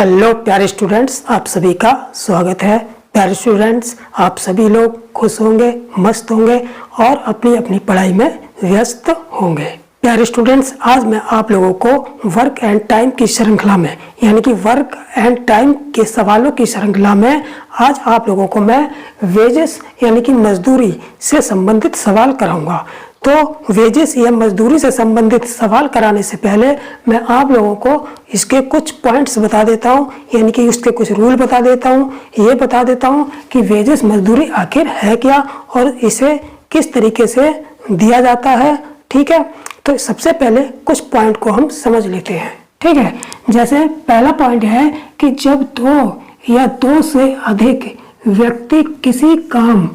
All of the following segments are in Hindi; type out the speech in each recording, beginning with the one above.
हेलो प्यारे स्टूडेंट्स, आप सभी का स्वागत है। प्यारे स्टूडेंट्स, आप सभी लोग खुश होंगे, मस्त होंगे और अपनी अपनी पढ़ाई में व्यस्त होंगे। प्यारे स्टूडेंट्स, आज मैं आप लोगों को वर्क एंड टाइम की श्रृंखला में यानी कि वर्क एंड टाइम के सवालों की श्रृंखला में आज आप लोगों को मैं वेजेस यानी कि मजदूरी से संबंधित सवाल कराऊंगा। तो वेजेस या मजदूरी से संबंधित सवाल कराने से पहले मैं आप लोगों को इसके कुछ पॉइंट्स बता देता हूं, यानी कि उसके कुछ रूल बता देता हूं। ये बता देता हूं कि वेजेस मजदूरी आखिर है क्या और इसे किस तरीके से दिया जाता है। ठीक है, तो सबसे पहले कुछ पॉइंट को हम समझ लेते हैं। ठीक है, जैसे पहला पॉइंट है कि जब दो या दो से अधिक व्यक्ति किसी काम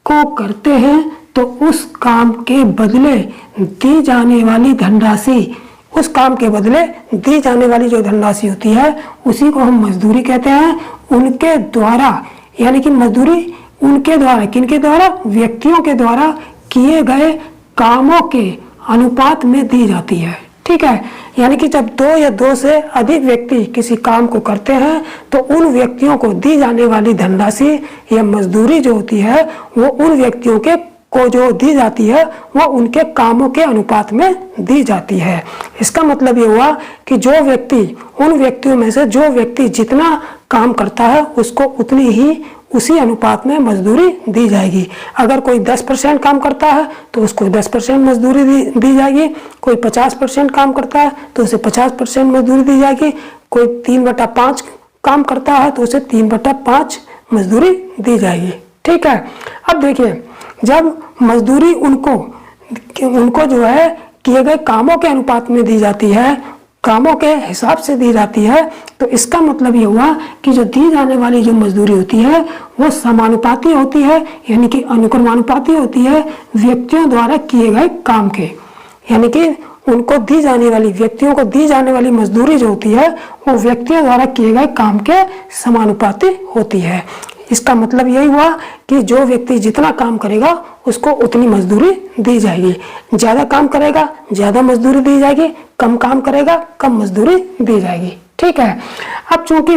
को करते हैं तो उस काम के बदले दी जाने वाली धनराशि, उस काम के बदले दी जाने वाली जो धनराशि होती है उसी को हम मजदूरी कहते हैं। उनके द्वारा यानी कि मजदूरी उनके द्वारा, किनके द्वारा? व्यक्तियों के द्वारा किए गए कामों के अनुपात में दी जाती है। ठीक है, यानी कि जब दो या दो से अधिक व्यक्ति किसी काम को करते हैं तो उन व्यक्तियों को दी जाने वाली धनराशि या मजदूरी जो होती है वो उन व्यक्तियों के को जो दी जाती है वो उनके कामों के अनुपात में दी जाती है। इसका मतलब ये हुआ कि जो व्यक्ति, उन व्यक्तियों में से जो व्यक्ति जितना काम करता है उसको उतनी ही उसी अनुपात में मजदूरी दी जाएगी। अगर कोई 10% काम करता है तो उसको 10% मजदूरी दी जाएगी। कोई 50% काम करता है तो उसे 50% मजदूरी दी जाएगी। कोई 3/5 काम करता है तो उसे 3/5 मजदूरी दी जाएगी। ठीक है, अब देखिए, जब मजदूरी उनको जो है किए गए कामों के अनुपात में दी जाती है, कामों के हिसाब से दी जाती है, तो इसका मतलब ये हुआ कि जो दी जाने वाली जो मजदूरी होती है वो समानुपाती होती है, यानी कि अनुक्रमानुपाती होती है व्यक्तियों द्वारा किए गए काम के। यानी कि उनको दी जाने वाली, व्यक्तियों को दी जाने वाली मजदूरी जो होती है वो व्यक्तियों द्वारा किए गए काम के समानुपाती होती है। इसका मतलब यही हुआ कि जो व्यक्ति जितना काम करेगा उसको उतनी मजदूरी दी जाएगी। ज्यादा काम करेगा ज्यादा मजदूरी दी जाएगी, कम काम करेगा कम मजदूरी दी जाएगी। ठीक है, अब चूंकि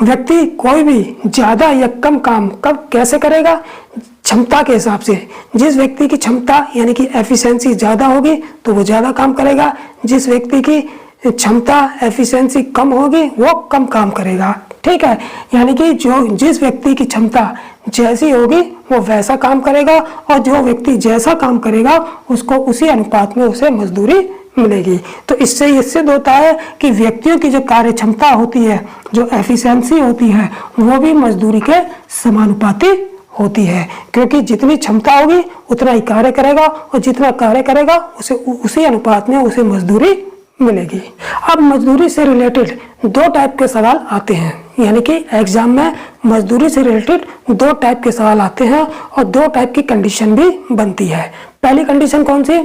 व्यक्ति कोई भी ज्यादा या कम काम कब कैसे करेगा? क्षमता के हिसाब से। जिस व्यक्ति की क्षमता यानी कि एफिशिएंसी ज्यादा होगी तो वो ज्यादा काम करेगा। जिस व्यक्ति की क्षमता एफिशिएंसी कम होगी वो कम काम करेगा। ठीक है, यानी कि जिस व्यक्ति की क्षमता जैसी होगी वो वैसा काम करेगा और जो व्यक्ति जैसा काम करेगा उसको उसी अनुपात में उसे मजदूरी मिलेगी। तो इससे ये सिद्ध होता है कि व्यक्तियों की जो कार्य क्षमता होती है, जो एफिशिएंसी होती है, वो भी मजदूरी के समानुपाती होती है, क्योंकि जितनी क्षमता होगी उतना ही कार्य करेगा और जितना कार्य करेगा उसे उसी अनुपात में उसे मजदूरी मिलेगी। अब मजदूरी से रिलेटेड दो टाइप के सवाल आते हैं, यानी कि एग्जाम में मजदूरी से रिलेटेड दो टाइप के सवाल आते हैं और दो टाइप की कंडीशन भी बनती है। पहली कंडीशन कौन सी?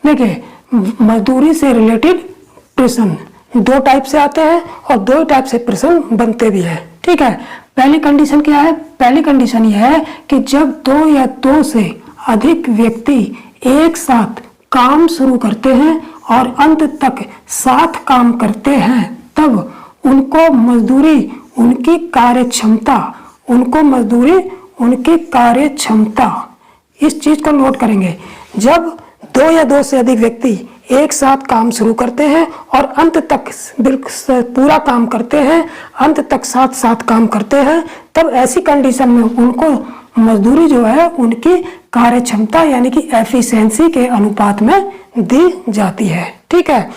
देखिए, मजदूरी से रिलेटेड प्रश्न दो टाइप से आते हैं और दो टाइप से प्रश्न बनते भी हैं। ठीक है, पहली कंडीशन क्या है? पहली कंडीशन यह है कि जब दो या दो से अधिक व्यक्ति एक साथ काम शुरू करते हैं और अंत तक साथ काम करते हैं तब उनको मजदूरी उनकी कार्य क्षमता, उनको मजदूरी उनकी कार्य क्षमता, इस चीज को नोट करेंगे। जब दो या दो से अधिक व्यक्ति एक साथ काम शुरू करते हैं और अंत तक बिल्कुल पूरा काम करते हैं, अंत तक साथ साथ काम करते हैं, तब ऐसी कंडीशन में उनको मजदूरी जो है उनकी कार्य क्षमता यानी कि एफिशिएंसी के अनुपात में दी जाती है। ठीक है,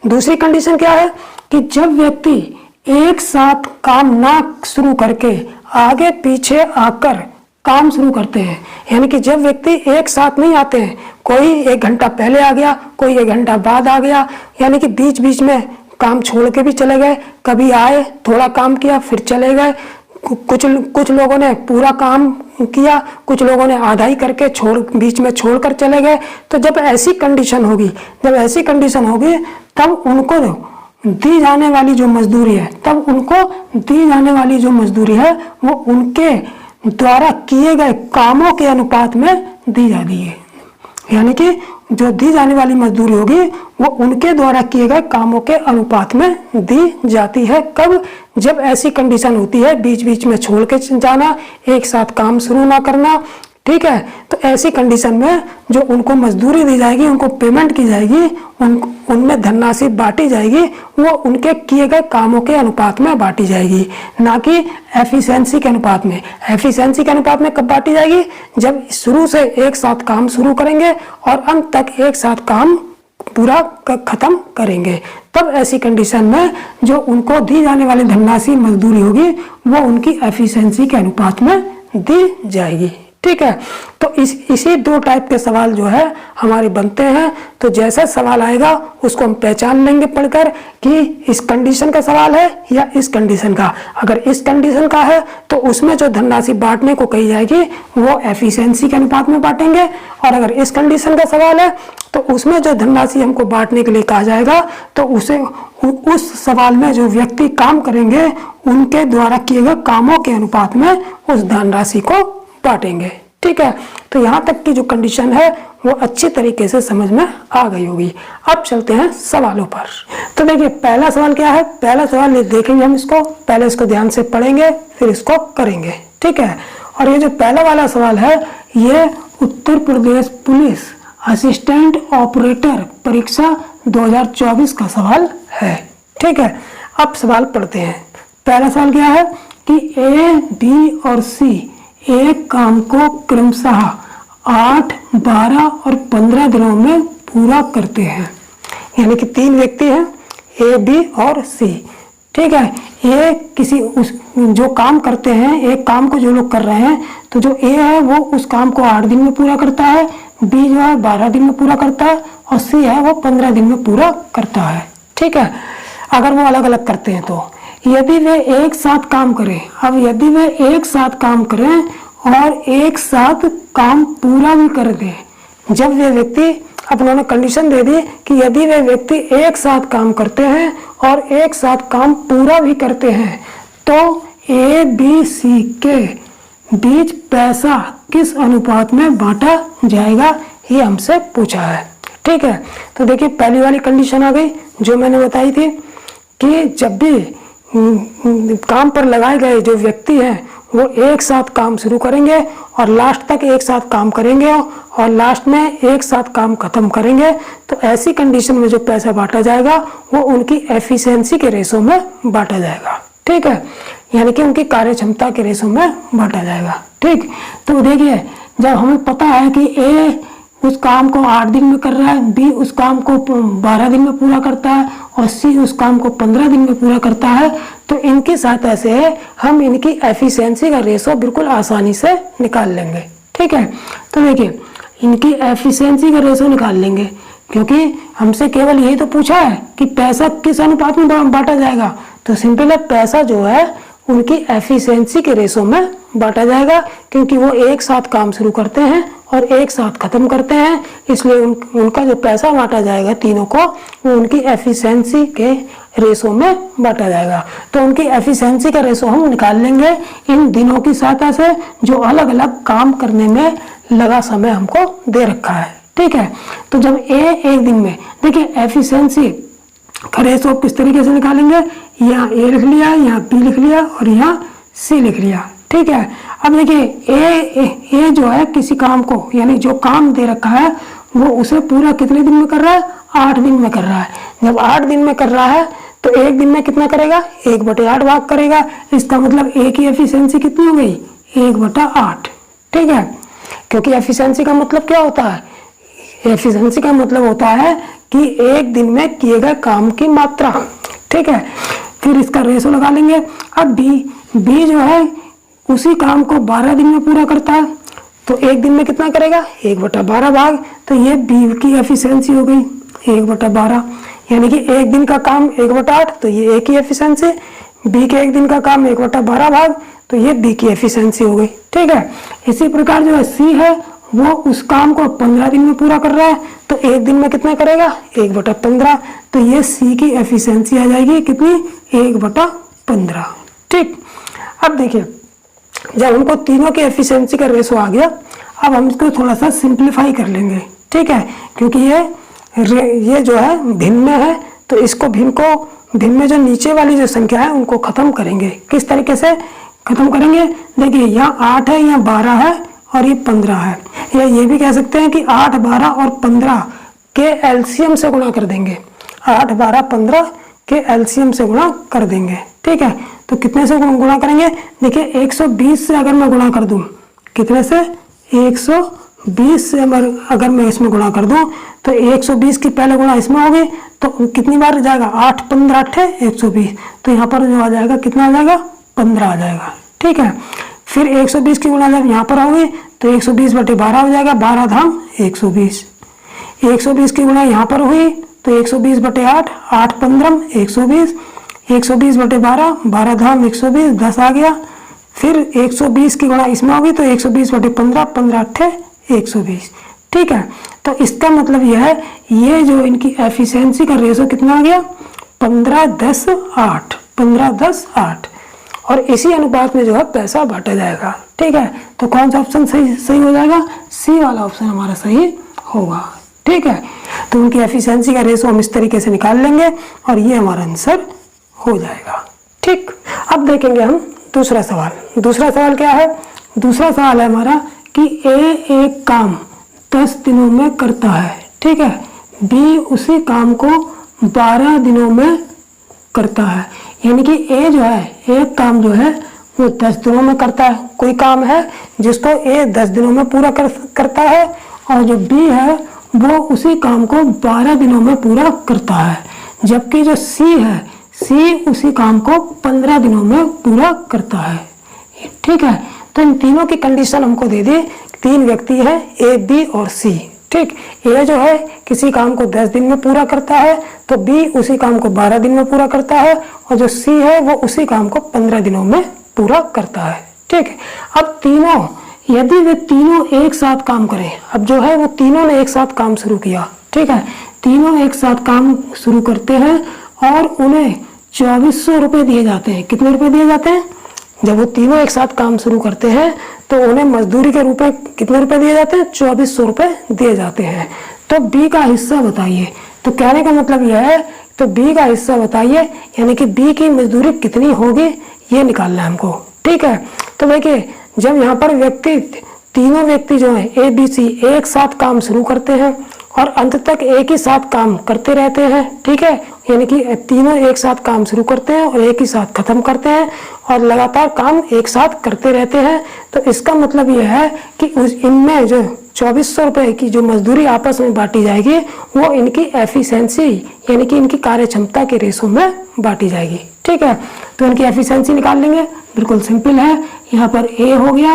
दूसरी कंडीशन क्या है कि जब व्यक्ति एक साथ काम ना शुरू करके आगे पीछे आकर काम शुरू करते हैं, यानी कि जब व्यक्ति एक साथ नहीं आते हैं, कोई 1 घंटा पहले आ गया, कोई 1 घंटा बाद आ गया, यानी कि बीच बीच में काम छोड़ के भी चले गए, कभी आए थोड़ा काम किया फिर चले गए, कुछ लोगों ने पूरा काम किया, कुछ लोगों ने आधा ही करके बीच में छोड़कर चले गए। तो जब ऐसी कंडीशन होगी, तब उनको दी जाने वाली जो मजदूरी है वो उनके द्वारा किए गए कामों के अनुपात में दी जाती है, यानी कि जो दी जाने वाली मजदूरी होगी वो उनके द्वारा किए गए कामों के अनुपात में दी जाती है। कब? जब ऐसी कंडीशन होती है बीच बीच में छोड़ के जाना, एक साथ काम शुरू ना करना, ठीक है। तो ऐसी कंडीशन में जो उनको मजदूरी दी जाएगी, उनको पेमेंट की जाएगी, उनमें धनराशि बांटी जाएगी, वो उनके किए गए कामों के अनुपात में बांटी जाएगी, ना कि एफिशिएंसी के अनुपात में। एफिशिएंसी के अनुपात में कब बांटी जाएगी? जब शुरू से एक साथ काम शुरू करेंगे और अंत तक एक साथ काम पूरा खत्म करेंगे, तब ऐसी कंडीशन में जो उनको दी जाने वाली धनराशि मजदूरी होगी वो उनकी एफिशिएंसी के अनुपात में दी जाएगी, ठीक है। तो इसी दो टाइप के सवाल जो है हमारे बनते हैं। तो जैसा सवाल आएगा उसको हम पहचान लेंगे पढ़कर कि इस कंडीशन का सवाल है या इस कंडीशन का। अगर इस कंडीशन का है तो उसमें जो धनराशि बांटने को कही जाएगी वो एफिशिएंसी के अनुपात में बांटेंगे, और अगर इस कंडीशन का सवाल है तो उसमें जो धनराशि हमको बांटने के लिए कहा जाएगा तो उसे उस सवाल में जो व्यक्ति काम करेंगे उनके द्वारा किए गए कामों के अनुपात में उस धनराशि को बांटेंगे, ठीक है। तो यहाँ तक की जो कंडीशन है वो अच्छी तरीके से समझ में आ गई होगी। अब चलते हैं सवालों पर। तो देखिए पहला सवाल क्या है, पहला सवाल ये देखेंगे हम, इसको पहले इसको ध्यान से पढ़ेंगे फिर इसको करेंगे, ठीक है। और ये जो पहला वाला सवाल है ये Uttar Pradesh police assistant operator परीक्षा 2024 का सवाल है, ठीक है। अब सवाल पढ़ते हैं। पहला सवाल क्या है कि ए, बी और सी एक काम को क्रमशः 8, 12 और 15 दिनों में पूरा करते हैं। यानी कि 3 व्यक्ति हैं, ए, बी और सी, ठीक है। ए किसी जो काम करते हैं, एक काम को जो लोग कर रहे हैं, तो जो ए है वो उस काम को 8 दिन में पूरा करता है, बी जो है 12 दिन में पूरा करता है और सी है वो 15 दिन में पूरा करता है, ठीक है। अगर वो अलग अलग करते हैं तो यदि वे एक साथ काम करें, अब यदि वे एक साथ काम करें और एक साथ काम पूरा भी कर दें, जब वे व्यक्ति, अब उन्होंने कंडीशन दे दी कि यदि वे व्यक्ति एक साथ काम करते हैं और एक साथ काम पूरा भी करते हैं तो ए, बी, सी के बीच पैसा किस अनुपात में बांटा जाएगा, ये हमसे पूछा है, ठीक है। तो देखिए पहली वाली कंडीशन आ गई जो मैंने बताई थी कि जब भी काम पर लगाए गए जो व्यक्ति हैं वो एक साथ काम शुरू करेंगे और लास्ट तक एक साथ काम करेंगे और लास्ट में एक साथ काम खत्म करेंगे, तो ऐसी कंडीशन में जो पैसा बांटा जाएगा वो उनकी एफिशिएंसी के रेशो में बांटा जाएगा, ठीक है। यानी कि उनकी कार्य क्षमता के रेशो में बांटा जाएगा, ठीक। तो देखिए जब हमें पता है कि ए उस काम को 8 दिन में कर रहा है, बी उस काम को 12 दिन में पूरा करता है और सी उस काम को 15 दिन में पूरा करता है, तो इनकी सहायता से हम इनकी एफिशिएंसी का रेशो बिल्कुल आसानी से निकाल लेंगे, ठीक है। तो देखिए इनकी एफिशिएंसी का रेशो निकाल लेंगे क्योंकि हमसे केवल यही तो पूछा है कि पैसा किस अनुपात में बांटा जाएगा, तो सिंपल है पैसा जो है उनकी एफिशिएंसी के रेशो में बांटा जाएगा क्योंकि वो एक साथ काम शुरू करते हैं और एक साथ खत्म करते हैं, इसलिए उनका जो पैसा बांटा जाएगा तीनों को वो उनकी एफिशिएंसी के रेशो में बांटा जाएगा। तो उनकी एफिशिएंसी का रेशो हम निकाल लेंगे इन दिनों की सहायता से जो अलग अलग काम करने में लगा समय हमको दे रखा है, ठीक है। तो जब ए एक दिन में, देखिए एफिशिएंसी का रेशो किस तरीके से निकालेंगे, यहाँ ए लिख लिया, यहाँ बी लिख लिया और यहाँ सी लिख लिया, ठीक है। अब देखिए ए जो है किसी काम को, यानी जो काम दे रखा है वो उसे पूरा कितने दिन में कर रहा है, 8 दिन में कर रहा है। जब 8 दिन में कर रहा है तो एक दिन में कितना करेगा, 1/8 भाग करेगा। इसका मतलब ए की एफिशिएंसी कितनी हो गई, 1/8, ठीक है। क्योंकि एफिशिएंसी का मतलब क्या होता है, एफिशिएंसी का मतलब होता है कि एक दिन में किए गए काम की मात्रा, ठीक है। फिर इसका रेशो लगा लेंगे। अब बी जो है उसी काम को 12 दिन में पूरा करता है, तो एक दिन में कितना करेगा, 1/12 भाग, तो ये बी की एफिशिएंसी हो गई 1/12, यानी कि एक दिन का काम 1/8, तो ये ए की एफिशिएंसी, बी के एक दिन का काम 1/12 भाग, तो ये बी की एफिशिएंसी हो गई, ठीक है। इसी प्रकार जो है सी है वो उस काम को 15 दिन में पूरा कर रहा है, तो एक दिन में कितना करेगा, 1/15, तो ये सी की एफिशिएंसी आ जाएगी कितनी, 1/15, ठीक। अब देखिए जब हमको तीनों की एफिशिएंसी का रेशो आ गया, अब हम इसको थोड़ा सा सिंप्लीफाई कर लेंगे, ठीक है, क्योंकि ये जो है भिन्न में है, तो इसको भिन्न में जो नीचे वाली जो संख्या है उनको खत्म करेंगे। किस तरीके से खत्म करेंगे? देखिए यहाँ 8 है, यहाँ 12 है और ये 15 है। या ये भी कह सकते हैं कि 8, 12 और 15 के एलसीएम से गुणा कर देंगे। 8, 12, 15 के एलसीएम से गुणा कर देंगे। ठीक है, तो कितने से गुणा करेंगे? देखिए 120 से अगर मैं गुणा कर दूं, कितने से? 120 से अगर मैं इसमें गुणा कर दूं तो 120 की पहले गुणा इसमें होगी तो कितनी बार जाएगा? 8, 15, 8 है 120, तो यहाँ पर जो आ जाएगा कितना आ जाएगा? 15 आ जाएगा। ठीक है, फिर 120 की गुणा जब यहाँ पर होगी तो 120/12 हो जाएगा, 12 धाम 120। 120 की गुणा यहाँ पर हुई तो 120/8, 8 15 120, 120/12, 12 धाम 120, 10 आ गया। फिर 120 की गुणा इसमें होगी तो 120/15, 15 8 120। ठीक है, तो इसका मतलब यह है, ये जो इनकी एफिशिएंसी का रेशो कितना आ गया? 15, 10, 8, 15, 10, 8। और इसी अनुपात में जो है पैसा बांटा जाएगा। ठीक है, तो कौन सा ऑप्शन सही हो जाएगा? सी वाला ऑप्शन हमारा सही होगा। ठीक है, तो उनकी एफिशिएंसी का रेशो हम इस तरीके से निकाल लेंगे और ये हमारा आंसर हो जाएगा। ठीक, अब देखेंगे हम दूसरा सवाल। दूसरा सवाल क्या है? दूसरा सवाल है हमारा कि ए एक काम 10 दिनों में करता है। ठीक है, बी उसी काम को 12 दिनों में करता है। यानी कि ए जो है, एक काम जो है वो 10 दिनों में करता है। कोई काम है जिसको ए 10 दिनों में पूरा करता है और जो बी है वो उसी काम को 12 दिनों में पूरा करता है। जबकि जो सी है, सी उसी काम को 15 दिनों में पूरा करता है। ठीक है, तो इन तीनों की कंडीशन हमको दे दी। 3 व्यक्ति है, ए, बी और सी। ठीक, ए जो है किसी काम को 10 दिन में पूरा करता है, तो बी उसी काम को 12 दिन में पूरा करता है और जो सी है वो उसी काम को 15 दिनों में पूरा करता है। ठीक है, अब तीनों, यदि वे तीनों एक साथ काम करें, अब जो है वो तीनों ने एक साथ काम शुरू किया। ठीक है, तीनों एक साथ काम शुरू करते हैं और उन्हें 2400 रुपये दिए जाते हैं। कितने रुपए दिए जाते हैं? जब वो तीनों एक साथ काम शुरू करते हैं तो उन्हें मजदूरी के रूप में कितने रुपए दिए जाते हैं? 2400 रुपये दिए जाते हैं। तो बी का हिस्सा बताइए। तो कहने का मतलब यह है, तो बी का हिस्सा बताइए, यानी कि बी की मजदूरी कितनी होगी ये निकालना है हमको। ठीक है, तो देखिए जब यहाँ पर तीनों व्यक्ति जो है ए, बी, सी एक साथ काम शुरू करते हैं और अंत तक एक ही साथ काम करते रहते हैं। ठीक है, यानी कि तीनों एक साथ काम शुरू करते हैं और एक ही साथ खत्म करते हैं और लगातार काम एक साथ करते रहते हैं। तो इसका मतलब यह है कि इनमें जो 2400 रुपये की जो मजदूरी आपस में बांटी जाएगी वो इनकी एफिशिएंसी यानी कि इनकी कार्य क्षमता के रेशो में बांटी जाएगी। ठीक है, तो इनकी एफिशिएंसी निकाल लेंगे। बिल्कुल सिंपल है, यहाँ पर ए हो गया,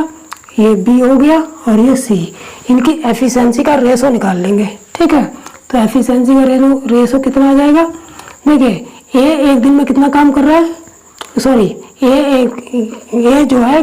ये बी हो गया और ये सी। इनकी एफिशिएंसी का रेशो निकाल लेंगे। ठीक है, तो एफिशिएंसी का रेशो कितना आ जाएगा? देखिए ए एक दिन में कितना काम कर रहा है? सॉरी, ए जो है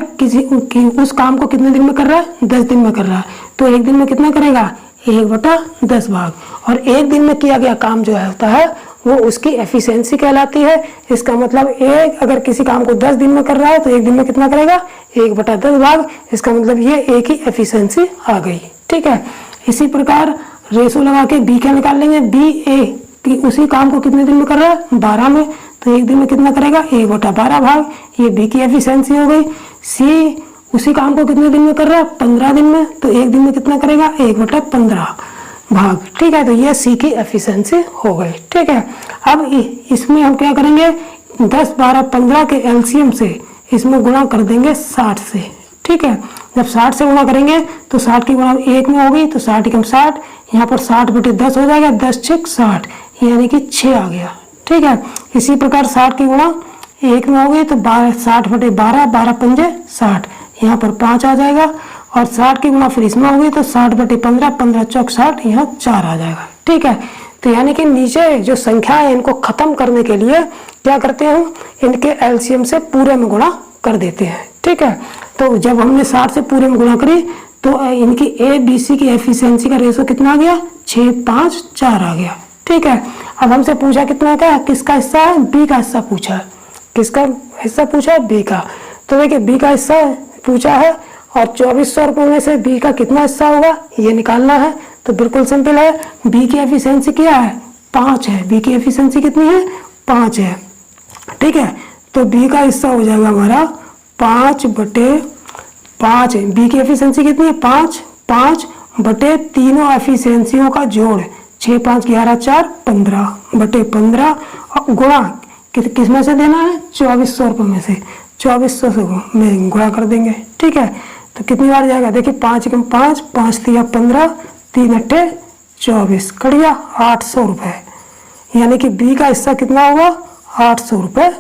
उस काम को कितने दिन में कर रहा है? 10 दिन में कर रहा है। तो एक दिन में कितना करेगा? 1/10 भाग। और एक दिन में किया गया काम जो है होता है वो उसकी एफिशिएंसी कहलाती है। इसका मतलब ए अगर किसी काम को 10 दिन में कर रहा है तो एक दिन में कितना करेगा? 1/10 भाग। इसका मतलब ये ए की एफिशिएंसी आ गई। ठीक है, इसी प्रकार रेशो लगा के बी क्या निकाल लेंगे? बी ए उसी काम को कितने दिन में कर रहा है? 12 में। तो एक दिन में कितना करेगा? 1/12 भाग। ये बी की एफिशिएंसी हो गई। सी उसी काम को कितने दिन में कर रहा है? 15 दिन में। तो एक दिन में कितना करेगा? 1/15 भाग। ठीक है, तो ये सी की एफिशिएंसी हो गई। ठीक है, अब इसमें हम क्या करेंगे? 10, 12, 15 के एलसीएम से इसमें गुणा कर देंगे 60 से। ठीक है, जब 60 से गुणा करेंगे तो 60 की गुणा 1 में होगी तो 60 × 60, यहाँ पर 60/10 हो जाएगा, 10 × 6 60, यानी कि 6 आ गया। ठीक है, इसी प्रकार 60 की गुणा 1 में होगी तो 60/12, 12 पंजे 60, यहाँ पर 5 आ जाएगा। और 60 की गुणा फिर इसमें होगी तो 60/15, 15 चौक 60, यहाँ 4 आ जाएगा। ठीक है, तो यानी कि नीचे जो संख्या है इनको खत्म करने के लिए क्या करते हैं? हम इनके एलसीएम से पूरे में गुणा कर देते हैं। ठीक है, तो जब हमने 60 से पूरे में गुणा करी तो इनकी ए, बी, सी की एफिशिएंसी का रेशो कितना आ गया? 6, 5, 4 आ गया। ठीक है, अब हमसे पूछा कितना का, किसका हिस्सा है? बी का हिस्सा पूछा है। किसका हिस्सा पूछा है? बी का। तो देखिए बी का हिस्सा पूछा है और 2400 रुपये में से बी का कितना हिस्सा होगा ये निकालना है। तो बिल्कुल सिंपल है, बी की एफिशिएंसी क्या है 5 है, बी की एफिशिएंसी कितनी है 5 है, ठीक है। तो बी का हिस्सा हो जाएगा हमारा 5/5 है, बी की एफिशिएंसी कितनी है 5/5 तीनों एफिशिएंसियों का जोड़ 6 5 11 4 15/15 गुणा किस में से देना है 2400 रुपये में से, 2400 से में गुणा कर देंगे, ठीक है। तो कितनी बार जाएगा देखिए 5 × 5 5 × 15 3 × 8 24 कट गया 800 रुपये, यानी कि बी का हिस्सा कितना होगा 800 रुपये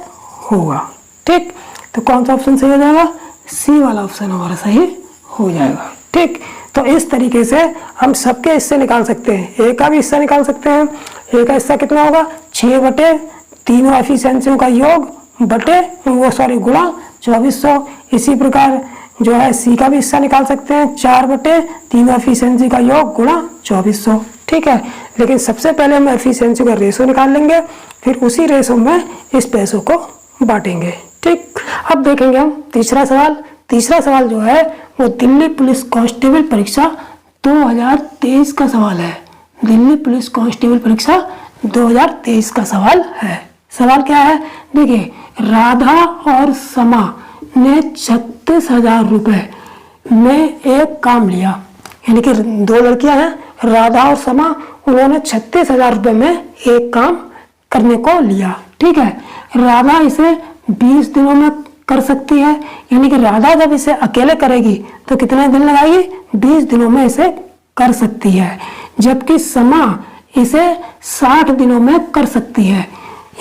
होगा, ठीक। तो कौन सा ऑप्शन सही हो जाएगा, सी वाला ऑप्शन हमारा सही हो जाएगा, ठीक। तो इस तरीके से हम सबके हिस्से निकाल सकते हैं, ए का भी हिस्सा निकाल सकते हैं। ए का हिस्सा कितना होगा 6 तीनों एफिशिएंसियों का योग गुणा 2400। इसी प्रकार जो है सी का भी हिस्सा निकाल सकते हैं, 4 तीनों एफिशिएंसी का योग गुणा 2400, ठीक है। लेकिन सबसे पहले हम एफिशिएंसी का रेशो निकाल लेंगे, फिर उसी रेशो में इस पैसों को बांटेंगे, ठीक। अब देखेंगे हम तीसरा सवाल जो है वो दिल्ली पुलिस कांस्टेबल परीक्षा 2023 का सवाल है। दिल्ली पुलिस कांस्टेबल परीक्षा 2023 का सवाल है। सवाल क्या है देखिए, राधा और समा ने 36,000 रुपये में एक काम लिया, यानी कि 2 लड़कियां हैं राधा और समा, उन्होंने 36,000 रुपये में एक काम करने को लिया, ठीक है। राधा इसे 20 दिनों में कर सकती है, यानी कि राधा जब इसे अकेले करेगी तो कितने दिन लगाएगी 20 दिनों में इसे कर सकती है, जबकि समा इसे 60 दिनों में कर सकती है,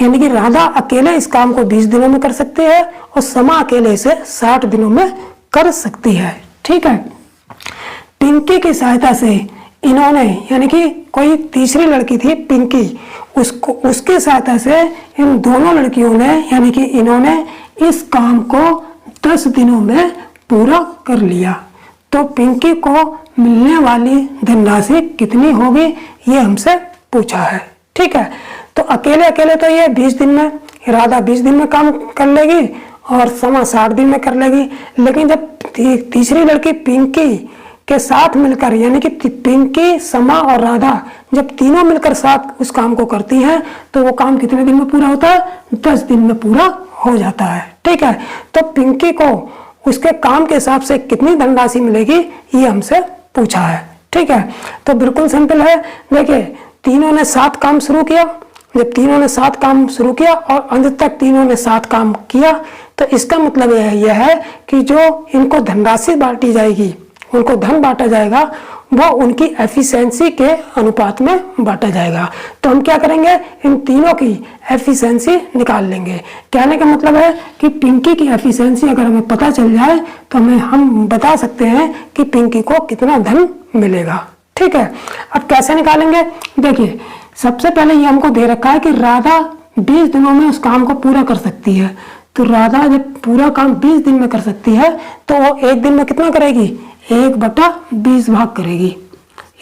यानी कि राधा अकेले इस काम को 20 दिनों में कर सकती है और समा अकेले इसे 60 दिनों में कर सकती है, ठीक है। पिंकी की सहायता से इन्होंने, यानी कि कोई तीसरी लड़की थी पिंकी, उसकी सहायता से इन दोनों लड़कियों ने, यानी कि इन्होंने इस काम को 10 दिनों में पूरा कर लिया। तो पिंकी को मिलने वाली धनराशि कितनी होगी ये हमसे पूछा है, ठीक है। तो अकेले तो ये 20 दिन में, राधा 20 दिन में काम कर लेगी और समा 60 दिन में कर लेगी। लेकिन जब तीसरी लड़की पिंकी के साथ मिलकर, यानी कि पिंकी, समा और राधा जब तीनों मिलकर साथ उस काम को करती हैं तो वो काम कितने दिन में पूरा होता है 10 दिन में पूरा हो जाता है, ठीक है। तो पिंकी को उसके काम के हिसाब से कितनी धनराशि मिलेगी ये हमसे पूछा है, ठीक है। तो बिल्कुल सिंपल है, देखिए तीनों ने 7 काम शुरू किया, जब तीनों ने 7 काम शुरू किया और अंत तक तीनों ने 7 काम किया, तो इसका मतलब यह है कि जो इनको धनराशि बांटी जाएगी, उनको धन बांटा जाएगा, वो उनकी एफिशिएंसी के अनुपात में बांटा जाएगा। तो हम क्या करेंगे, इन तीनों की एफिशिएंसी निकाल लेंगे। कहने का मतलब है कि पिंकी की एफिशिएंसी अगर हमें पता चल जाए तो हम बता सकते हैं कि पिंकी को कितना धन मिलेगा, ठीक है। अब कैसे निकालेंगे, देखिए सबसे पहले ये हमको दे रखा है कि राधा 20 दिनों में उस काम को पूरा कर सकती है। तो राधा जब पूरा काम 20 दिन में कर सकती है तो वो एक दिन में कितना करेगी, 1/20 भाग करेगी,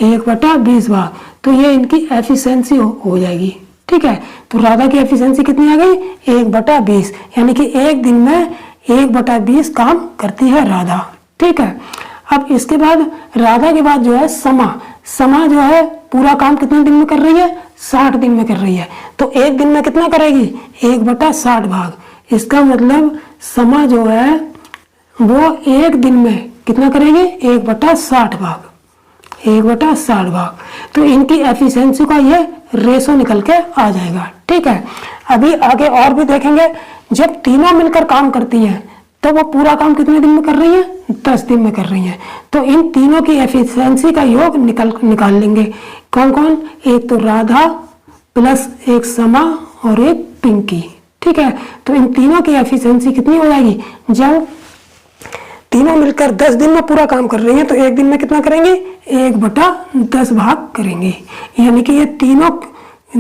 1/20 भाग। तो ये इनकी एफिशिएंसी हो जाएगी, ठीक है। तो राधा की एफिशिएंसी कितनी आ गई 1/20, यानी कि एक दिन में 1/20 काम करती है राधा, ठीक है। अब इसके बाद राधा के बाद जो है समा जो है पूरा काम कितने दिन में कर रही है 60 दिन में कर रही है। तो एक दिन में कितना करेगी 1/60 भाग। इसका मतलब समा जो है वो एक दिन में कितना करेगी 1/60 भाग, 1/60 भाग। तो इनकी एफिशिएंसी का ये रेशो निकल के आ जाएगा, ठीक है। अभी आगे और भी देखेंगे, जब तीनों मिलकर काम करती हैं तो वो पूरा काम कितने दिन में कर रही है 10 दिन में कर रही है। तो इन तीनों की एफिशिएंसी का योग निकाल लेंगे। कौन कौन, एक तो राधा प्लस एक समा और एक पिंकी, ठीक है। तो इन तीनों की एफिशिएंसी कितनी हो जाएगी, जब तीनों मिलकर 10 दिन में पूरा काम कर रही हैं तो एक दिन में कितना करेंगे 1/10 भाग करेंगे। यानी कि ये तीनों,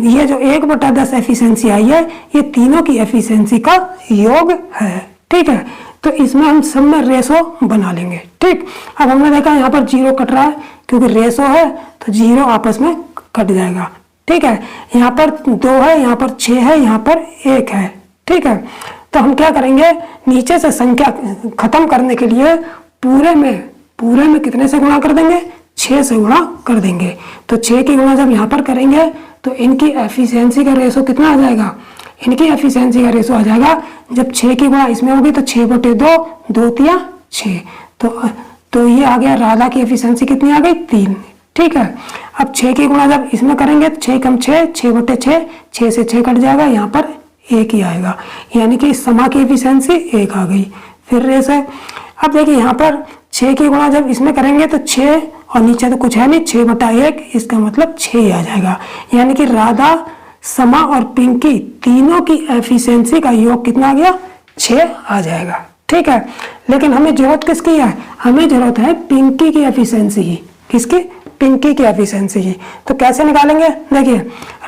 ये जो 1/10 एफिशिएंसी आई है ये तीनों की एफिशिएंसी का योग है, ठीक है। तो इसमें हम सब में रेशो बना लेंगे, ठीक। अब हमने देखा यहाँ पर 0 कट रहा है क्योंकि रेशो है तो 0 आपस में कट जाएगा, ठीक है। यहाँ पर 2 है, यहाँ पर 6 है, यहाँ पर 1 है, ठीक है। तो हम क्या करेंगे, नीचे से संख्या खत्म करने के लिए पूरे में कितने से गुणा कर देंगे 6 से गुणा कर देंगे। तो 6 की गुणा जब यहाँ पर करेंगे तो इनकी एफिशिएंसी का रेशो कितना आ जाएगा, इनकी एफिशिएंसी का रेशो आ जाएगा, जब 6 की गुणा इसमें होगी तो 6/2, 2 तिया 6, तो ये आ गया, राधा की एफिशिएंसी कितनी आ गई, 3। ठीक है, अब 6 की गुणा जब इसमें करेंगे तो 6 कम 6, 6/6, 6 से 6 कट जाएगा, यहाँ पर 1 ही आएगा, यानी कि समा की एफिशिएंसी 1 आ गई। फिर रेस है, अब देखिए यहाँ पर 6 की गुणा जब इसमें करेंगे तो 6 और नीचे तो कुछ है नहीं, 6/1, इसका मतलब 6 ही आ जाएगा, यानी कि राधा, समा और पिंकी तीनों की एफिशिएंसी का योग कितना आ गया, 6 आ जाएगा। ठीक है, लेकिन हमें जरूरत किसकी है, हमें जरूरत है पिंकी की एफिशिएंसी की, किसकी, पिंकी की एफिशिएंसी की। तो कैसे निकालेंगे, देखिए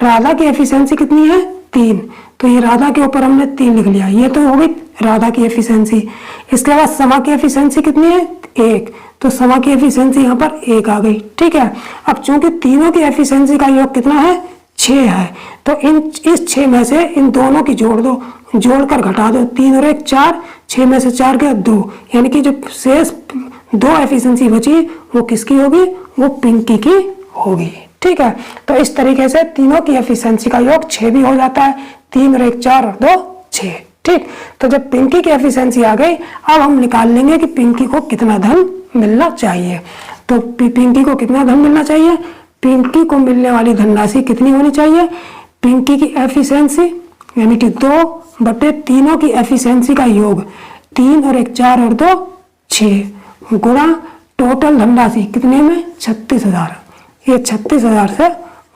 राधा की एफिशिएंसी कितनी है, 3, तो ये राधा के ऊपर हमने 3 लिख लिया, ये तो हो गई राधा की एफिशिएंसी। इसके बाद समा की एफिशिएंसी कितनी है, 1, तो समा की एफिशिएंसी यहाँ पर 1 आ गई। ठीक है, अब चूंकि तीनों की एफिशिएंसी का योग कितना है, 6 है, तो इस 6 में से इन दोनों की जोड़ दो, जोड़कर घटा दो, 3 और 1 4, 6 में से 4 गया 2, यानी कि जो शेष 2 एफिशिएंसी बची वो किसकी होगी, वो पिंकी की होगी। ठीक है, तो इस तरीके से तीनों की एफिशिएंसी का योग 6 भी हो जाता है, 3 और 1 4 और 2 6। ठीक, तो जब पिंकी की एफिशिएंसी आ गई, अब हम निकाल लेंगे कि पिंकी को कितना धन मिलना चाहिए। तो पिंकी को कितना धन मिलना चाहिए, पिंकी को मिलने वाली धनराशि कितनी होनी चाहिए, पिंकी की एफिशिएंसी यानी कि 2 बटे तीनों की एफिशिएंसी का योग, 3 और 1 4 और 2 6, गुणा टोटल धनराशि कितने में, 36,000, ये 36,000 से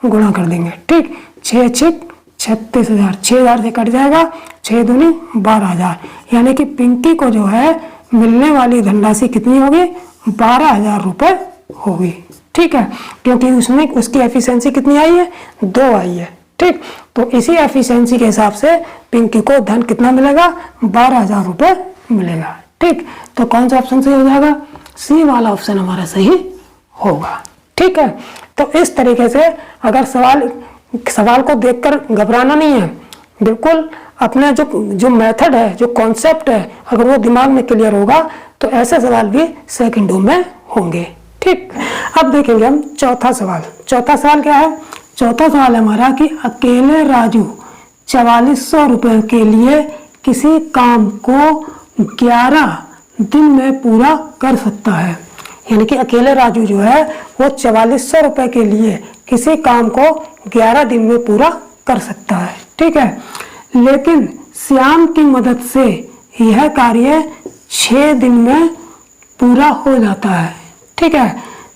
गुणा कर देंगे। ठीक, 6 6 36,000, 6,000 से कट जाएगा, 6 दूनी 12,000, यानी कि पिंकी को जो है मिलने वाली धनराशि कितनी होगी, 12,000 रुपये होगी। ठीक है, क्योंकि उसमें उसकी एफिशिएंसी कितनी आई है, 2 आई है। ठीक, तो इसी एफिशिएंसी के हिसाब से पिंकी को धन कितना मिलेगा, 12,000 रुपये मिलेगा। ठीक, तो कौन सा ऑप्शन सही हो जाएगा, सी वाला ऑप्शन हमारा सही होगा। ठीक है, तो इस तरीके से अगर सवाल को देखकर घबराना नहीं है, बिल्कुल अपने जो मेथड है, जो कॉन्सेप्ट है, अगर वो दिमाग में क्लियर होगा तो ऐसे सवाल भी सेकंडों में होंगे। ठीक, अब देखेंगे हम चौथा सवाल। चौथा सवाल क्या है, चौथा सवाल है हमारा कि अकेले राजू 4400 रुपये के लिए किसी काम को 11 दिन में पूरा कर सकता है, यानी कि अकेले राजू जो है वो 4400 रुपये के लिए किसी काम को 11 दिन में पूरा कर सकता है। ठीक है, लेकिन श्याम की मदद से यह कार्य 6 दिन में पूरा हो जाता है। ठीक है,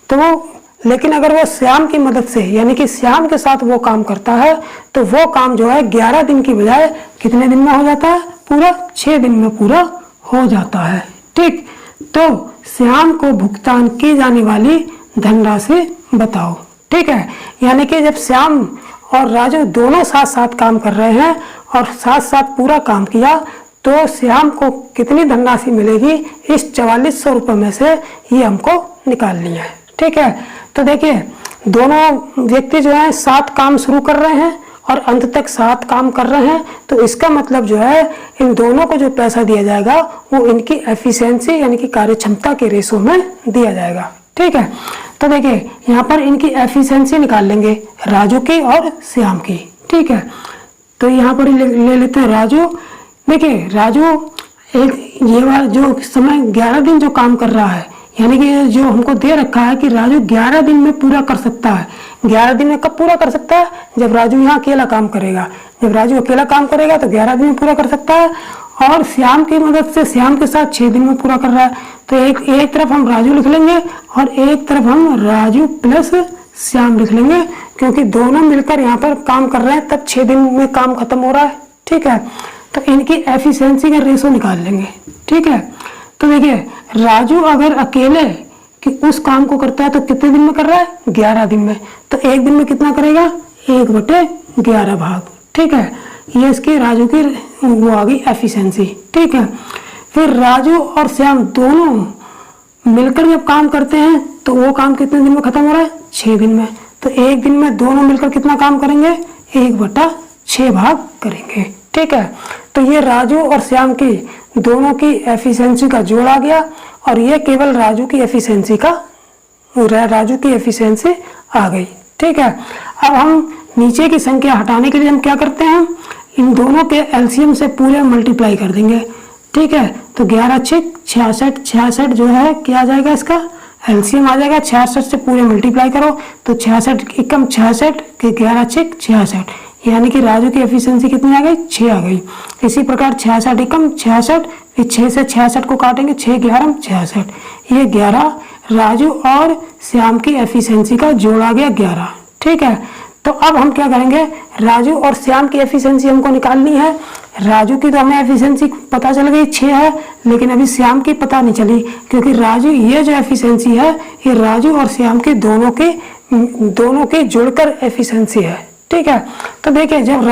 तो लेकिन अगर वो श्याम की मदद से यानी कि श्याम के साथ वो काम करता है तो वो काम जो है 11 दिन की बजाय कितने दिन में हो जाता है, पूरा 6 दिन में पूरा हो जाता है। ठीक, तो श्याम को भुगतान की जाने वाली धनराशि बताओ। ठीक है, यानी कि जब श्याम और राजू दोनों साथ साथ काम कर रहे हैं और साथ साथ पूरा काम किया तो श्याम को कितनी धनराशि मिलेगी, इस 4400 रुपये में से ये हमको निकालनी है। ठीक है, तो देखिए दोनों व्यक्ति जो है साथ काम शुरू कर रहे हैं और अंत तक साथ काम कर रहे हैं, तो इसका मतलब जो है इन दोनों को जो पैसा दिया जाएगा वो इनकी एफिशिएंसी यानी कि कार्य क्षमता के रेशो में दिया जाएगा। ठीक है, तो देखिए यहाँ पर इनकी एफिशिएंसी निकाल लेंगे, राजू की और श्याम की। ठीक है, तो यहाँ पर ले लेते हैं राजू। देखिए राजू ये बार जो समय 11 दिन जो काम कर रहा है, यानी कि जो हमको दे रखा है कि राजू 11 दिन में पूरा कर सकता है। 11 दिन में कब पूरा कर सकता है, जब राजू यहाँ अकेला काम करेगा। जब राजू अकेला काम करेगा तो 11 दिन में पूरा कर सकता है, और श्याम की मदद से श्याम के साथ 6 दिन में पूरा कर रहा है। तो एक तरफ हम राजू लिख लेंगे और एक तरफ हम राजू प्लस श्याम लिख लेंगे, क्योंकि दोनों मिलकर यहाँ पर काम कर रहे हैं, तब 6 दिन में काम खत्म हो रहा है। ठीक है, तो इनकी एफिशिएंसी का रेशो निकाल लेंगे। ठीक है, तो देखिए राजू अगर अकेले कि उस काम को करता है तो कितने दिन में कर रहा है, 11 दिन में। तो एक दिन में कितना करेगा, 1/11 भाग। ठीक है, ये इसकी राजू की वो आ गई एफिशिएंसी। ठीक है, फिर राजू और श्याम दोनों मिलकर जब काम करते हैं तो वो काम कितने दिन में खत्म हो रहा है, 6 दिन में। तो एक दिन में दोनों मिलकर कितना काम करेंगे, 1/6 भाग करेंगे। ठीक है, तो ये राजू और श्याम की दोनों की एफिशिएंसी का जोड़ आ गया, और ये केवल राजू की एफिशिएंसी का राजू की एफिशिएंसी आ गई। ठीक है, अब हम नीचे की संख्या हटाने के लिए हम क्या करते हैं, इन दोनों के एलसीएम से पूरे मल्टीप्लाई कर देंगे। ठीक है, तो 11 6 66, 66 जो है क्या आ जाएगा, इसका एलसीएम आ जाएगा। 66 से पूरे मल्टीप्लाई करो तो 66 एकम 66 के 11 6 66, यानी कि राजू की एफिशिएंसी कितनी आ गई, 6 आ गई। इसी प्रकार 66 एकम 66, फिर 6 से 66 को काटेंगे, 6 11 66, ये 11 राजू और श्याम की एफिशिएंसी का जोड़ आ गया 11। ठीक है, तो अब हम क्या करेंगे, राजू और श्याम की एफिशिएंसी हमको निकालनी है। राजू की तो हमें एफिशिएंसी पता चल गई 6 है, लेकिन अभी श्याम की पता नहीं चली, क्योंकि राजू ये जो एफिशिएंसी है ये राजू और श्याम की दोनों की जुड़कर एफिशिएंसी है। ठीक है, तो देखिए जब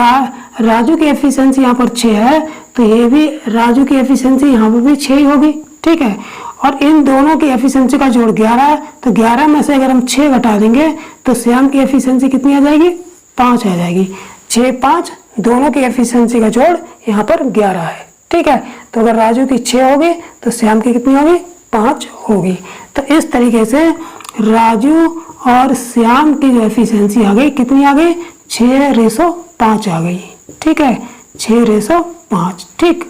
राजू की एफिशिएंसी यहाँ पर 6 है तो ये भी राजू की एफिशिएंसी यहाँ पर भी 6 ही होगी। ठीक है, और इन दोनों की एफिशिएंसी का जोड़ 11 है, तो 11 में से अगर हम 6 घटा देंगे तो श्याम की एफिशिएंसी कितनी आ जाएगी, 5 आ जाएगी। 6 5 दोनों की एफिशिएंसी का जोड़ यहाँ पर 11 है। ठीक है, तो अगर राजू की 6 होगी तो श्याम की कितनी होगी, 5 होगी। तो इस तरीके से राजू और श्याम की जो एफिशिएंसी आ गई कितनी आ गई, 6:5 आ गई। ठीक है, 6:5। ठीक,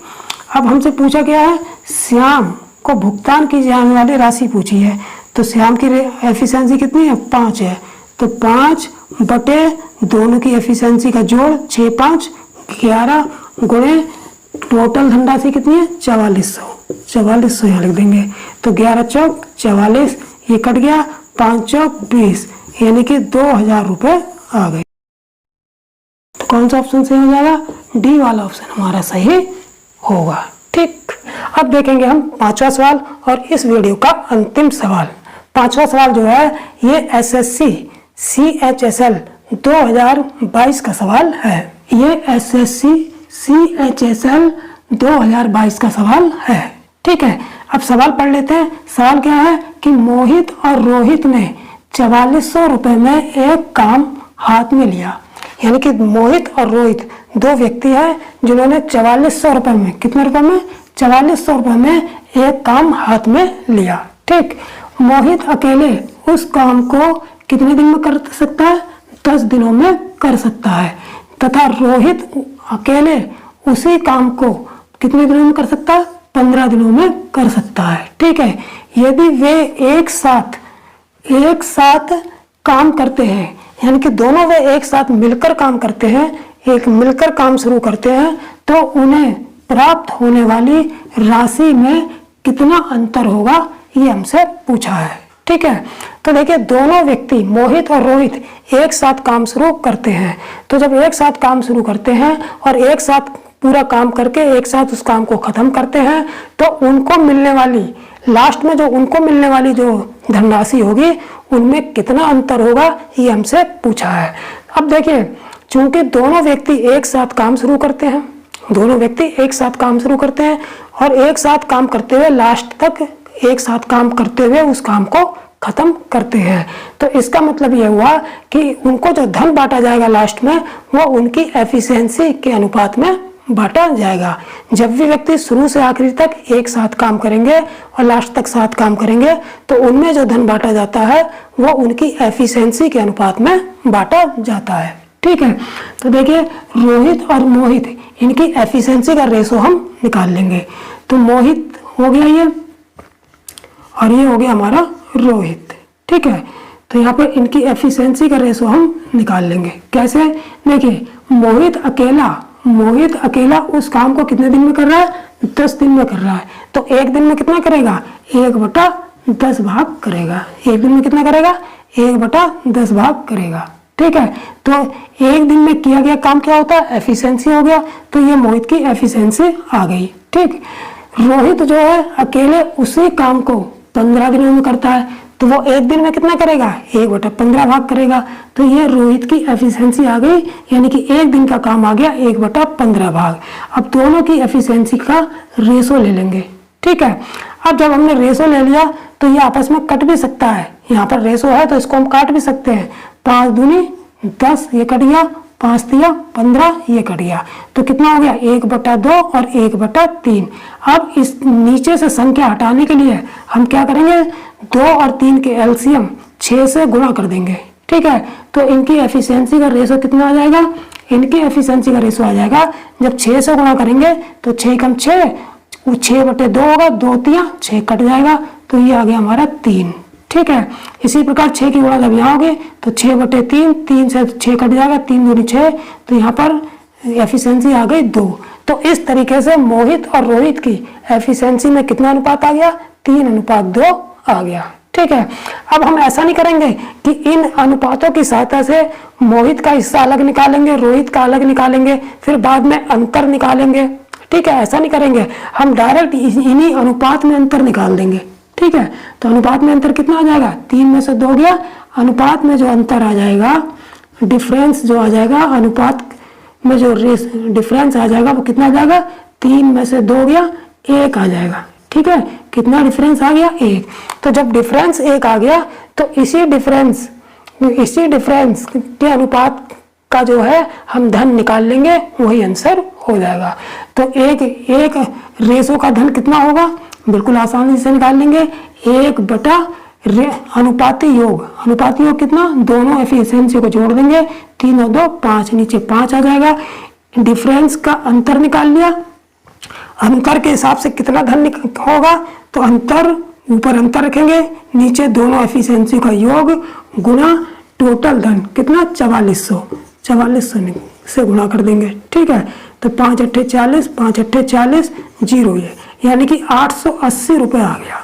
अब हमसे पूछा गया है श्याम को भुगतान की जाने वाली राशि पूछी है, तो श्याम की एफिशिएंसी कितनी है, 5 है। तो 5 बटे दोनों की एफिशिएंसी का जोड़ 6 5 11 गुणे टोटल धनराशि कितनी है, 4400 यहाँ लिख देंगे। तो 11 चौक 44, ये कट गया, 5 चौक 20, यानी कि 2000 रुपये आ गए। तो कौन सा ऑप्शन सही हो जाएगा, डी वाला ऑप्शन हमारा सही होगा। ठीक, अब देखेंगे हम 5वां सवाल और इस वीडियो का अंतिम सवाल। 5वां सवाल जो है ये एसएससी CHSL 2022 का सवाल है। ये एसएससी CHSL 2022 का सवाल है। ठीक है, अब सवाल पढ़ लेते हैं। सवाल क्या है कि मोहित और रोहित ने 4400 रुपये में एक काम हाथ में लिया, यानी कि मोहित और रोहित दो व्यक्ति हैं जिन्होंने 4400 रुपये में, कितने रुपए में, 4400 रुपये में एक काम हाथ में लिया। ठीक, मोहित अकेले उस काम को कितने दिन में कर सकता है, 10 दिनों में कर सकता है, तथा रोहित अकेले उसी काम को कितने दिनों में कर सकता है, 15 दिनों में कर सकता है। ठीक है, यदि वे एक साथ काम करते हैं, यानी कि दोनों वे एक साथ मिलकर काम करते हैं, मिलकर काम शुरू करते हैं, तो उन्हें प्राप्त होने वाली राशि में कितना अंतर होगा, ये हमसे पूछा है। ठीक है, तो देखिए दोनों व्यक्ति मोहित और रोहित एक साथ काम शुरू करते हैं, तो जब एक साथ काम शुरू करते हैं और एक साथ पूरा काम करके एक साथ उस काम को खत्म करते हैं, तो उनको मिलने वाली लास्ट में जो धनराशि होगी उनमें कितना अंतर होगा, ये हमसे पूछा है। अब देखिए चूंकि दोनों व्यक्ति एक साथ काम शुरू करते हैं और एक साथ काम करते हुए लास्ट तक एक साथ काम करते हुए उस काम को खत्म करते हैं, तो इसका मतलब यह हुआ कि उनको जो धन बांटा जाएगा लास्ट में वो उनकी एफिशिएंसी के अनुपात में बांटा जाएगा। जब भी व्यक्ति शुरू से आखिरी तक एक साथ काम करेंगे और लास्ट तक साथ काम करेंगे, तो उनमें जो धन बांटा जाता है वो उनकी एफिशिएंसी के अनुपात में बांटा जाता है। ठीक है, तो देखिए रोहित और मोहित इनकी एफिशिएंसी का रेशो हम निकाल लेंगे। तो मोहित हो गया ये और ये हो गया हमारा रोहित। ठीक है, तो यहाँ पर इनकी एफिशिएंसी का रेशो हम निकाल लेंगे। कैसे, देखिए मोहित अकेला उस काम को कितने दिन में कर रहा है, 10 दिन में कर रहा है, तो एक दिन में कितना करेगा, 1/10 भाग करेगा। एक दिन में कितना करेगा, 1/10 भाग करेगा। ठीक है, तो एक दिन में किया गया काम क्या होता है, एफिशिएंसी हो गया, तो ये मोहित की एफिशिएंसी आ गई। ठीक, रोहित जो है अकेले उसी काम को 15 दिनों में करता है, तो वो एक दिन में कितना करेगा, 1/15 भाग करेगा, तो ये रोहित की एफिशिएंसी आ गई, यानी कि एक दिन का काम आ गया 1/15 भाग। अब दोनों की एफिशिएंसी का रेशो ले लेंगे। ठीक है, अब जब हमने रेशो ले लिया तो ये आपस में कट भी सकता है, यहाँ पर रेशो है तो इसको हम काट भी सकते हैं। 5 दूनी 10, ये कट गया 5 तिया 15, ये कट गया तो कितना हो गया 1/2 और 1/3। अब इस नीचे से संख्या हटाने के लिए हम क्या करेंगे, 2 और 3 के एलसीएम 6 से गुणा कर देंगे। ठीक है, तो इनकी एफिशिएंसी का रेशो कितना आ जाएगा, इनकी एफिशिएंसी का रेशो आ जाएगा, जब 6 से गुणा करेंगे तो 6 कम 6, 6/2 होगा, 2 तिया 6 कट जाएगा तो ये आ गया हमारा 3। ठीक है, इसी प्रकार 6 की गुणा जब यहाँ होगी तो 6/3, 3 से 6 कट जाएगा, 3 दूनी 6, तो यहाँ पर एफिशिएंसी आ गई 2। तो इस तरीके से मोहित और रोहित की एफिशिएंसी में कितना अनुपात आ गया, 3:2 आ गया। ठीक है, अब हम ऐसा नहीं करेंगे कि इन अनुपातों की सहायता से मोहित का हिस्सा अलग निकालेंगे, रोहित का अलग निकालेंगे, फिर बाद में अंतर निकालेंगे। ठीक है, ऐसा नहीं करेंगे, हम डायरेक्ट इन्हीं अनुपात में अंतर निकाल देंगे। ठीक है, तो अनुपात में अंतर कितना आ जाएगा, 3 में से 2 गया, अनुपात में जो अंतर आ जाएगा, डिफरेंस जो आ जाएगा, अनुपात में जो डिफरेंस आ जाएगा वो कितना आ जाएगा, 3 में से 2 गया, 1 आ जाएगा। ठीक है, कितना डिफरेंस आ गया, 1। तो जब डिफरेंस 1 आ गया तो इसी डिफरेंस के अनुपात का जो है हम धन निकाल लेंगे, वही आंसर हो जाएगा। तो एक रेशो का धन कितना होगा, बिल्कुल आसानी से निकाल लेंगे, 1/, अनुपाती योग कितना, दोनों एफिशिएंसी को जोड़ देंगे, 3 और 2 5, नीचे 5 आ जाएगा। डिफरेंस का अंतर निकाल लिया, अंतर के हिसाब से कितना धन होगा, तो अंतर ऊपर अंतर रखेंगे, नीचे दोनों एफिशिएंसी का योग गुणा टोटल धन कितना, 4400 से गुणा कर देंगे। ठीक है, तो 5 अट्ठे 40, 5 अट्ठे 40, 0 ये, यानी कि 880 रुपये आ गया।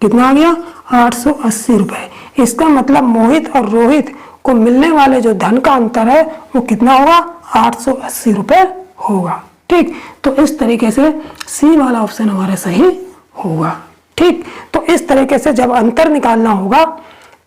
कितना आ गया, 880 रुपये। इसका मतलब मोहित और रोहित को मिलने वाले जो धन का अंतर है वो कितना होगा, 880 रुपये होगा। ठीक, तो इस तरीके से सी वाला ऑप्शन हमारा सही होगा। ठीक, तो इस तरीके से जब अंतर निकालना होगा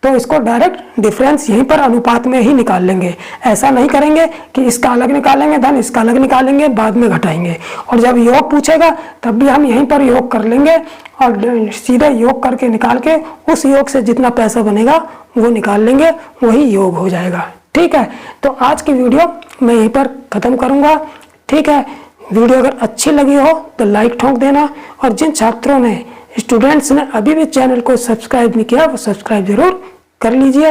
तो इसको डायरेक्ट डिफरेंस यहीं पर अनुपात में ही निकाल लेंगे। ऐसा नहीं करेंगे कि इसका अलग निकालेंगे धन, इसका अलग निकालेंगे, बाद में घटाएंगे। और जब योग पूछेगा तब भी हम यहीं पर योग कर लेंगे और सीधे योग करके निकाल के उस योग से जितना पैसा बनेगा वो निकाल लेंगे, वही योग हो जाएगा। ठीक है, तो आज की वीडियो मैं यहीं पर ख़त्म करूँगा। ठीक है, वीडियो अगर अच्छी लगी हो तो लाइक ठोक देना, और जिन छात्रों ने, स्टूडेंट्स ने अभी भी चैनल को सब्सक्राइब नहीं किया वो सब्सक्राइब जरूर कर लीजिए।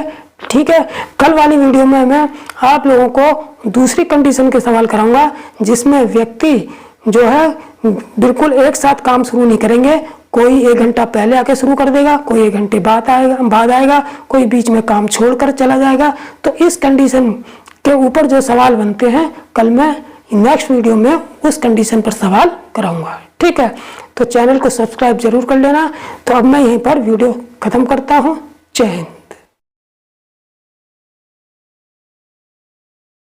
ठीक है, कल वाली वीडियो में मैं आप लोगों को दूसरी कंडीशन के सवाल कराऊंगा, जिसमें व्यक्ति जो है बिल्कुल एक साथ काम शुरू नहीं करेंगे, कोई 1 घंटा पहले आके शुरू कर देगा, कोई 1 घंटे बाद आएगा, कोई बीच में काम छोड़कर चला जाएगा। तो इस कंडीशन के ऊपर जो सवाल बनते हैं कल मैं नेक्स्ट वीडियो में उस कंडीशन पर सवाल कराऊंगा। ठीक है, तो चैनल को सब्सक्राइब जरूर कर लेना। तो अब मैं यहीं पर वीडियो खत्म करता हूँ। जय हिंद।